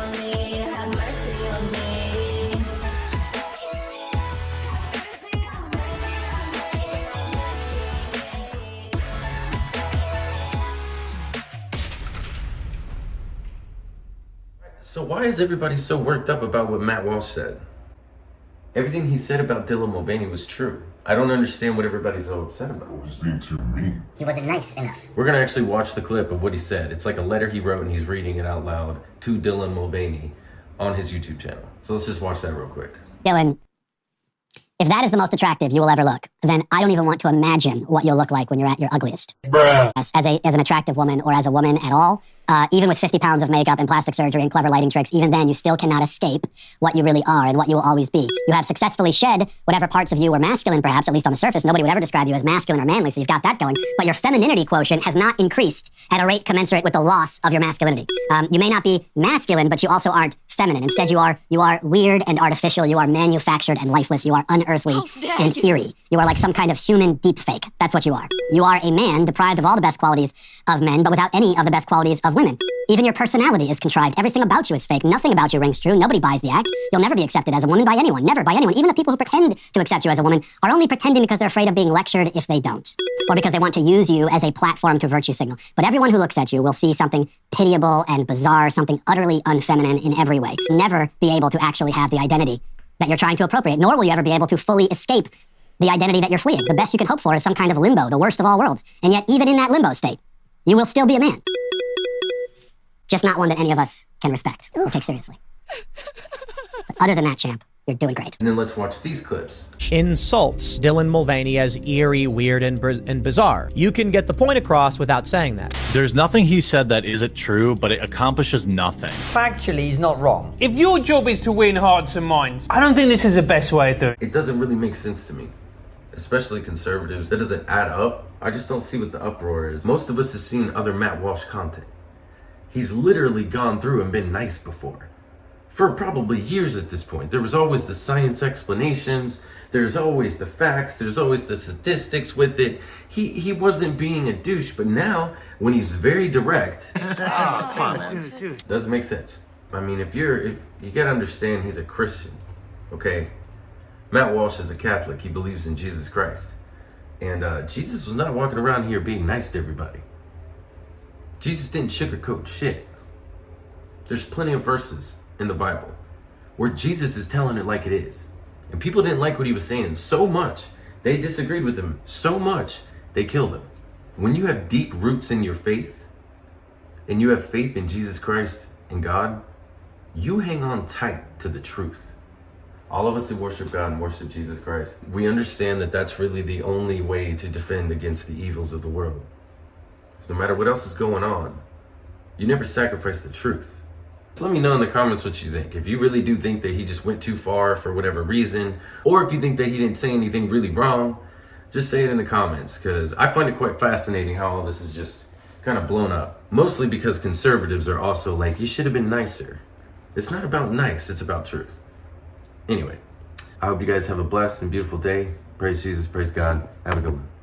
on me, have mercy on me. So why is everybody so worked up about what Matt Walsh said? Everything he said about Dylan Mulvaney was true. I don't understand what everybody's so upset about. was being too mean. He wasn't nice enough. We're gonna actually watch the clip of what he said. It's like a letter he wrote and he's reading it out loud to Dylan Mulvaney on his YouTube channel. So let's just watch that real quick. Dylan, if that is the most attractive you will ever look, then I don't even want to imagine what you'll look like when you're at your ugliest. Bruh. As an attractive woman or as a woman at all, even with 50 pounds of makeup and plastic surgery and clever lighting tricks, even then you still cannot escape what you really are and what you will always be. You have successfully shed whatever parts of you were masculine, perhaps, at least on the surface. Nobody would ever describe you as masculine or manly, so you've got that going. But your femininity quotient has not increased at a rate commensurate with the loss of your masculinity. You may not be masculine, but you also aren't feminine. Instead, you are weird and artificial. You are manufactured and lifeless. You are unearthly and eerie. You are like some kind of human deep fake. That's what you are. You are a man deprived of all the best qualities of men, but without any of the best qualities of women. Even your personality is contrived. Everything about you is fake. Nothing about you rings true. Nobody buys the act. You'll never be accepted as a woman by anyone. Never by anyone. Even the people who pretend to accept you as a woman are only pretending because they're afraid of being lectured if they don't. Or because they want to use you as a platform to virtue signal. But everyone who looks at you will see something pitiable and bizarre, something utterly unfeminine in every way. Never be able to actually have the identity that you're trying to appropriate, nor will you ever be able to fully escape the identity that you're fleeing. The best you can hope for is some kind of limbo, the worst of all worlds. And yet, even in that limbo state, you will still be a man. Just not one that any of us can respect or take seriously. But other than that, champ, you're doing great. And then let's watch these clips. Insults Dylan Mulvaney as eerie, weird, and bizarre. You can get the point across without saying that. There's nothing he said that isn't true, but it accomplishes nothing. Factually, he's not wrong. If your job is to win hearts and minds, I don't think this is the best way to do it. It doesn't really make sense to me, especially conservatives. That doesn't add up. I just don't see what the uproar is. Most of us have seen other Matt Walsh content. He's literally gone through and been nice before. For probably years at this point. There was always the science explanations, there's always the facts, there's always the statistics with it. He wasn't being a douche, but now, when he's very direct, doesn't make sense. I mean, if you gotta understand he's a Christian, okay? Matt Walsh is a Catholic, he believes in Jesus Christ. And Jesus was not walking around here being nice to everybody. Jesus didn't sugarcoat shit. There's plenty of verses in the Bible where Jesus is telling it like it is. And people didn't like what he was saying so much, they disagreed with him so much, they killed him. When you have deep roots in your faith, and you have faith in Jesus Christ and God, you hang on tight to the truth. All of us who worship God and worship Jesus Christ, we understand that that's really the only way to defend against the evils of the world. So no matter what else is going on, you never sacrifice the truth. So let me know in the comments what you think. If you really do think that he just went too far for whatever reason, or if you think that he didn't say anything really wrong, just say it in the comments, because I find it quite fascinating how all this is just kind of blown up. Mostly because conservatives are also like, you should have been nicer. It's not about nice, it's about truth. Anyway, I hope you guys have a blessed and beautiful day. Praise Jesus, praise God. Have a good one.